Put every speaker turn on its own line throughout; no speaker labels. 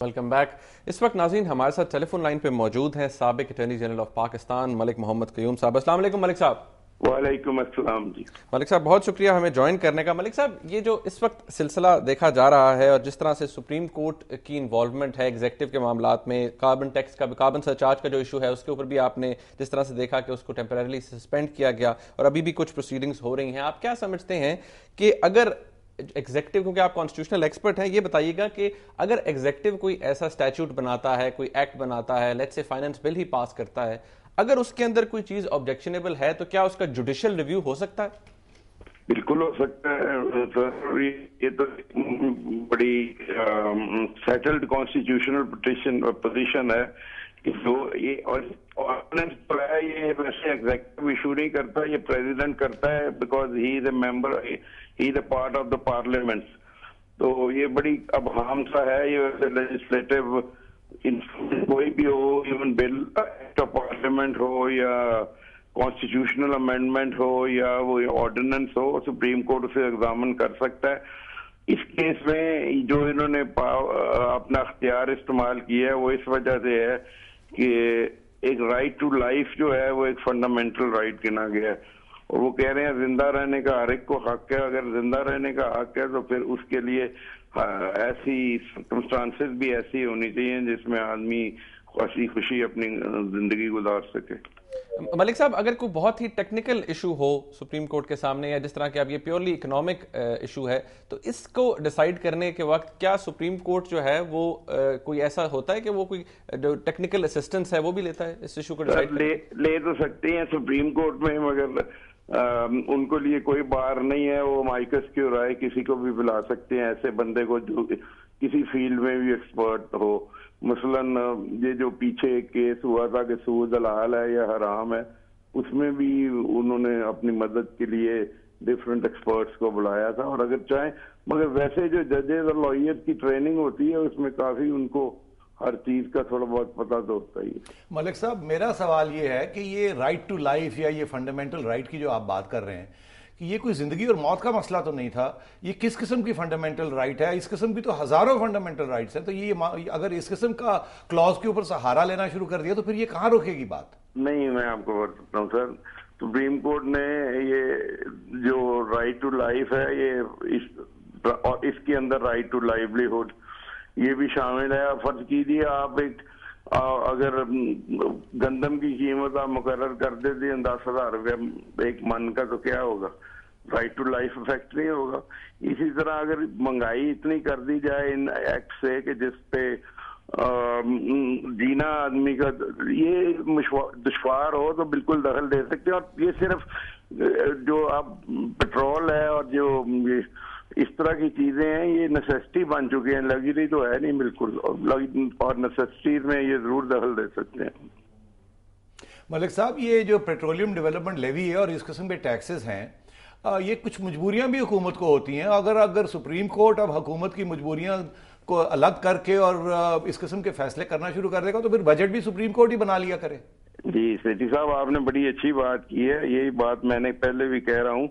Welcome back. इस वक्त नाज़रीन हमारे साथ टेलीफोन लाइन पे मौजूद हैं साबिक attorney general of Pakistan Malik Mohammad Qayyum साहब। अस्सलाम वालेकुम मलिक साहब।
वालेकुम अस्सलाम जी।
मलिक साहब बहुत शुक्रिया हमें ज्वाइन करने का। मलिक साहब, ये जो इस वक्त सिलसिला देखा जा रहा है और जिस तरह से सुप्रीम कोर्ट की इन्वॉल्वमेंट है एग्जीक्यूटिव के मामलात में, कार्बन टैक्स का, कार्बन सरचार्ज का जो इशू है उसके ऊपर भी आपने जिस तरह से देखा कि उसको टेम्परेरली सस्पेंड किया गया और अभी भी कुछ प्रोसीडिंग्स हो रही हैं, आप क्या समझते हैं कि अगर एग्जीक्यूटिव, क्योंकि आप कॉन्स्टिट्यूशनल एक्सपर्ट हैं, ये बताइएगा कि अगर एग्जीक्यूटिव कोई ऐसा स्टैट्यूट बनाता है, कोई एक्ट बनाता है, लेट्स से फाइनेंस बिल ही पास करता है, अगर उसके अंदर कोई चीज ऑब्जेक्शनेबल है तो क्या उसका जुडिशियल रिव्यू हो सकता है?
बिल्कुल हो सकता है सर। ये तो बड़ी सेटल्ड कॉन्स्टिट्यूशनल पोजीशन है कि जो ये ऑर्डिनेंस तो है, ये वैसे एग्जीक्यूटिव इशू नहीं करता, ये प्रेसिडेंट करता है because he is a member, he is a part of the parliament. तो ये बड़ी अबहम सा है। ये लेजिस्लेटिव कोई भी हो, even bill act of parliament हो या कॉन्स्टिट्यूशनल अमेंडमेंट हो या वो ऑर्डिनेंस हो, सुप्रीम कोर्ट उसे एग्जामिन कर सकता है। इस केस में जो इन्होंने अपना अख्तियार इस्तेमाल किया है वो इस वजह से है कि एक राइट टू लाइफ जो है वो एक फंडामेंटल राइट गिना गया है और वो कह रहे हैं जिंदा रहने का हर एक को हक है। अगर जिंदा रहने का हक है तो फिर उसके लिए ऐसी सर्कमस्टांसेस भी ऐसी होनी चाहिए जिसमें आदमी खुशी खुशी अपनी जिंदगी गुजार सके।
मलिक साहब, अगर कोई बहुत ही टेक्निकल इशू हो सुप्रीम कोर्ट के सामने, या जिस तरह के अब ये प्योरली इकोनॉमिक इशू है, तो इसको डिसाइड करने के वक्त क्या सुप्रीम कोर्ट जो है वो कोई ऐसा होता है कि वो कोई जो टेक्निकल असिस्टेंस है वो भी लेता है इस इशू को डिसाइड
ले तो सकते हैं सुप्रीम कोर्ट में, मगर उनको लिए कोई बार नहीं है। वो माइकस क्यों राय किसी को भी बुला सकते हैं, ऐसे बंदे को जो किसी फील्ड में भी एक्सपर्ट हो। मसलन ये जो पीछे केस हुआ था कि सूद हलाल है या हराम है, उसमें भी उन्होंने अपनी मदद के लिए डिफरेंट एक्सपर्ट्स को बुलाया था। और अगर चाहें, मगर वैसे जो जजेस और लॉयर की ट्रेनिंग होती है उसमें काफी उनको हर चीज का थोड़ा बहुत पता तो होता ही है।
मलिक साहब, मेरा सवाल ये है कि ये राइट टू लाइफ या ये फंडामेंटल राइट की जो आप बात कर रहे हैं कि ये कोई जिंदगी और मौत का मसला तो नहीं था, ये किस किस्म की फंडामेंटल राइट है? इस किस्म की तो हजारों फंडामेंटल राइट्स हैं, तो ये अगर इस किस्म का क्लॉज के ऊपर सहारा लेना शुरू कर दिया तो फिर ये कहाँ रोकेगी बात?
नहीं, मैं आपको बता सकता हूँ सर, सुप्रीम कोर्ट ने ये जो राइट टू लाइफ है ये इसके अंदर राइट टू लाइवलीहुड ये भी शामिल है। फर्ज कीजिए आप एक अगर गंदम की कीमत आप मुकर्रर कर देते हैं 10,000 रुपये एक मन का, तो क्या होगा? राइट टू लाइफ इफेक्ट नहीं होगा। इसी तरह अगर महंगाई इतनी कर दी जाए इन एक्ट से कि जिसपे जीना आदमी का ये दुश्वार हो, तो बिल्कुल दखल दे सकते हैं। और ये सिर्फ जो अब पेट्रोल है और जो इस तरह की चीजें हैं, ये नेसेसिटी बन चुकी हैं, लग्जरी तो है नहीं बिल्कुल, और नेसेसिटीज में ये जरूर दखल दे सकते हैं।
मलिक साहब, ये जो पेट्रोलियम डेवलपमेंट लेवी है और इस किस्म के टैक्सेस हैं, ये कुछ मजबूरियां भी हुकूमत को होती हैं। अगर सुप्रीम कोर्ट अब हुकूमत की मजबूरियां को अलग करके और इस किस्म के फैसले करना शुरू कर देगा तो फिर बजट भी सुप्रीम कोर्ट ही बना लिया करे।
जी सेठी साहब, आपने बड़ी अच्छी बात की है। यही बात मैंने पहले भी कह रहा हूँ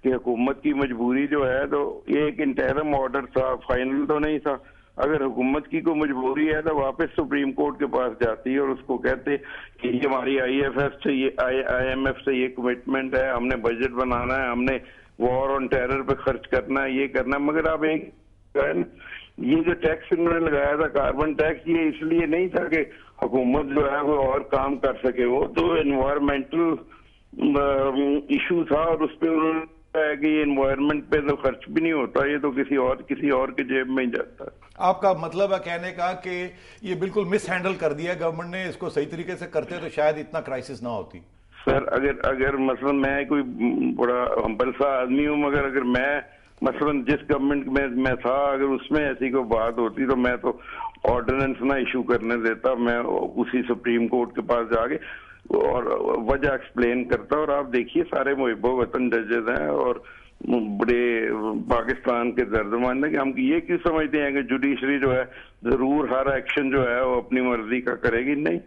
कि हुकूमत की मजबूरी जो है, तो ये एक इंटरिम ऑर्डर था, फाइनल तो नहीं था। अगर हुकूमत की कोई मजबूरी है तो वापस सुप्रीम कोर्ट के पास जाती है और उसको कहते कि ये हमारी IMF से ये कमिटमेंट है, हमने बजट बनाना है, हमने वॉर ऑन टेरर पे खर्च करना है, ये करना है। मगर अब एक ये जो टैक्स इन्होंने लगाया था कार्बन टैक्स, ये इसलिए नहीं था कि हुकूमत जो है वो और काम कर सके, वो तो एनवायरमेंटल इशू था और उस पर उन्होंने है कि एनवायरनमेंट पे तो खर्च भी नहीं होता, ये तो किसी और के जेब में ही जाता है।
आपका मतलब है कहने का कि ये बिल्कुल मिस हैंडल कर दिया गवर्नमेंट ने, इसको सही तरीके से करते तो शायद इतना क्राइसिस ना होती।
सर अगर मसलन मैं कोई बड़ा हम्बल सा आदमी हूँ, मगर अगर मैं मसलन जिस गवर्नमेंट में मैं था, अगर उसमें ऐसी कोई बात होती तो मैं तो ऑर्डिनेंस ना इशू करने देता, मैं उसी सुप्रीम कोर्ट के पास जाके और वजह एक्सप्लेन करता। और आप देखिए सारे मुहिब्बो वतन जजेस हैं और बड़े पाकिस्तान के दर्दमंद है कि हम ये क्यों समझते हैं कि जुडिशरी जो है जरूर हर एक्शन जो है वो अपनी मर्जी का करेगी। नहीं,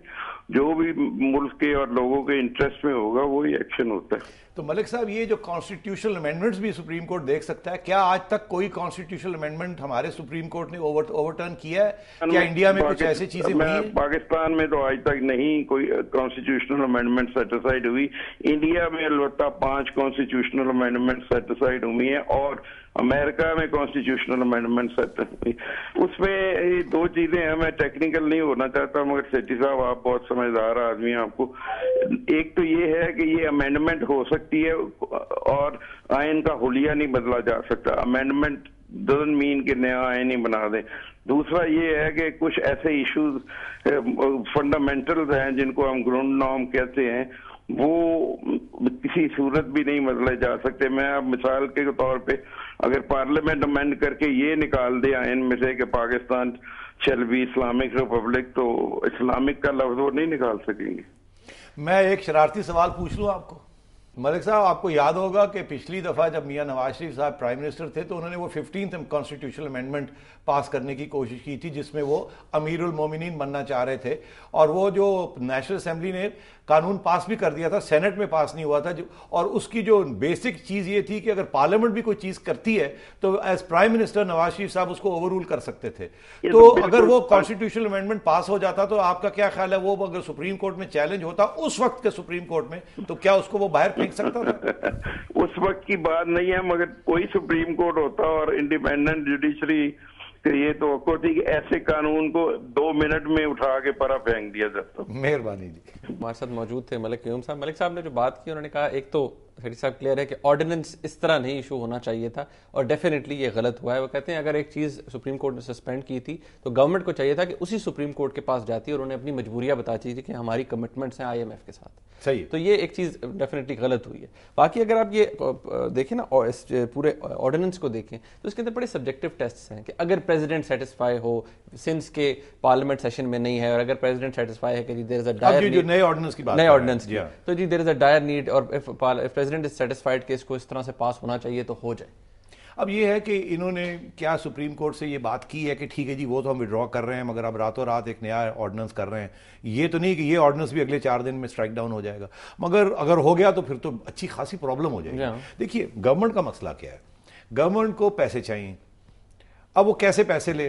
जो भी मुल्क के और लोगों के इंटरेस्ट में होगा वही एक्शन होता है।
तो मलिक साहब, ये जो कॉन्स्टिट्यूशनल अमेंडमेंट्स भी सुप्रीम कोर्ट देख सकता है, क्या आज तक कोई कॉन्स्टिट्यूशनल अमेंडमेंट हमारे सुप्रीम कोर्ट ने ओवरटर्न किया है? क्या इंडिया में कुछ ऐसी चीजें हुई हैं?
पाकिस्तान में तो आज तक नहीं कोई कॉन्स्टिट्यूशनल अमेंडमेंट सेटिसाइड हुई। इंडिया में अलबत्ता 5 कॉन्स्टिट्यूशनल अमेंडमेंट सेटिसाइड हुई है और अमेरिका में कॉन्स्टिट्यूशनल अमेंडमेंट सेटिसाइड हुई। उसमें 2 चीजें हैं, मैं टेक्निकल नहीं होना चाहता मगर सेठी साहब आप बहुत समझदार आदमी हैं, आपको एक तो ये है कि ये अमेंडमेंट हो सकती है और आयन का हुलिया नहीं बदला जा सकता। अमेंडमेंट डजंट मीन कि नया आयन ही बना दें। दूसरा ये है कि कुछ ऐसे इश्यूज फंडामेंटल्स हैं जिनको हम ग्राउंड नॉर्म कहते हैं, वो किसी सूरत भी नहीं बदले जा सकते। मैं अब मिसाल के तौर पे अगर पार्लियामेंट अमेंड करके ये निकाल दे आयन में से कि Pakistan shall be Islamic Republic, तो इस्लामिक का लफ्ज वो नहीं निकाल सकेंगे।
मैं एक शरारती सवाल पूछ लूं आपको मलिक साहब, आपको याद होगा कि पिछली दफा जब मियां नवाज शरीफ साहब प्राइम मिनिस्टर थे तो उन्होंने वो 15th कॉन्स्टिट्यूशनल अमेंडमेंट पास करने की कोशिश की थी जिसमें वो अमीरुल मोमिनीन बनना चाह रहे थे, और वो जो नेशनल असेंबली ने कानून पास भी कर दिया था, सेनेट में पास नहीं हुआ था, और उसकी जो बेसिक चीज ये थी कि अगर पार्लियामेंट भी कोई चीज करती है तो as prime minister Nawaz Sharif साहब उसको ओवररूल कर सकते थे। तो अगर वो कॉन्स्टिट्यूशनल अमेंडमेंट पास हो जाता तो आपका क्या ख्याल है, वो अगर सुप्रीम कोर्ट में चैलेंज होता उस वक्त के सुप्रीम कोर्ट में, तो क्या उसको वो बाहर फेंक सकता था?
उस वक्त की बात नहीं है, मगर कोई सुप्रीम कोर्ट होता और इंडिपेंडेंट जुडिशरी, ये तो थी कि ऐसे कानून को 2 मिनट में उठा के परा फेंक दिया जाता।
मेहरबानी जी।
हमारे साथ मौजूद थे मलिक क़य्यूम साहब। मलिक साहब ने जो बात की उन्होंने कहा, एक तो सेठी साहब क्लियर है कि ऑर्डिनेंस इस तरह नहीं इशू होना चाहिए था और डेफिनेटली ये गलत हुआ है। वो कहते हैं अगर एक चीज़ सुप्रीम कोर्ट ने सस्पेंड की थी तो गवर्नमेंट को चाहिए था कि उसी सुप्रीम कोर्ट के पास जाती और उन्हें अपनी मजबूरियां बताती थी कि हमारी कमिटमेंट्स हैं IMF के साथ।
सही।
तो ये एक चीज़ डेफिनेटली गलत हुई है। बाकी अगर आप ये देखें ना, इस पूरे ऑर्डिनेंस को देखें तो इसके अंदर बड़े सब्जेक्टिव टेस्ट्स हैं कि अगर प्रेसिडेंट सेटिस्फाई हो, सिंस के पार्लियामेंट सेशन में नहीं है, और अगर प्रेसिडेंट सेटिस्फाई है कि there is a dire need,
नए ऑर्डिनेंस की बात,
नए ऑर्डिनेंस की, तो जी there is a dire need, और इफ प्रेसिडेंट इज सेटिस्फाइड कि इसको इस तरह से पास होना चाहिए तो हो जाए।
अब ये है कि इन्होंने क्या सुप्रीम कोर्ट से ये बात की है कि ठीक है जी वो तो हम विड्रॉ कर रहे हैं, मगर अब रातों रात एक नया ऑर्डिनेंस कर रहे हैं। ये तो नहीं कि ये ऑर्डिनेंस भी अगले 4 दिन में स्ट्राइक डाउन हो जाएगा, मगर अगर हो गया तो फिर तो अच्छी खासी प्रॉब्लम हो जाएगी। देखिए गवर्नमेंट का मसला क्या है, गवर्नमेंट को पैसे चाहिए। अब वो कैसे पैसे ले?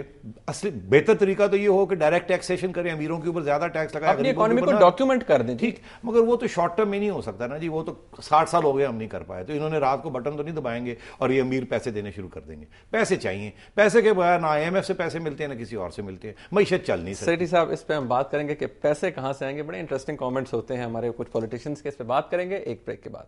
असली बेहतर तरीका तो ये हो कि डायरेक्ट टैक्सेशन करें, अमीरों के ऊपर ज्यादा टैक्स लगाए,
अपनी इकोनॉमी को डॉक्यूमेंट कर दें।
ठीक, मगर वो तो शॉर्ट टर्म में नहीं हो सकता ना जी, वो तो 60 साल हो गए हम नहीं कर पाए, तो इन्होंने रात को बटन तो नहीं दबाएंगे और ये अमीर पैसे देने शुरू कर देंगे। पैसे चाहिए, पैसे के बगैर ना IMF से पैसे मिलते हैं ना किसी और से मिलते हैं, मईशत चल नहीं सकती।
सेठी साहब, इस पे हम बात करेंगे कि पैसे कहां से आएंगे। बड़े इंटरेस्टिंग कमेंट्स होते हैं हमारे कुछ पॉलिटिशियंस के, इस पे बात करेंगे एक ब्रेक के बाद।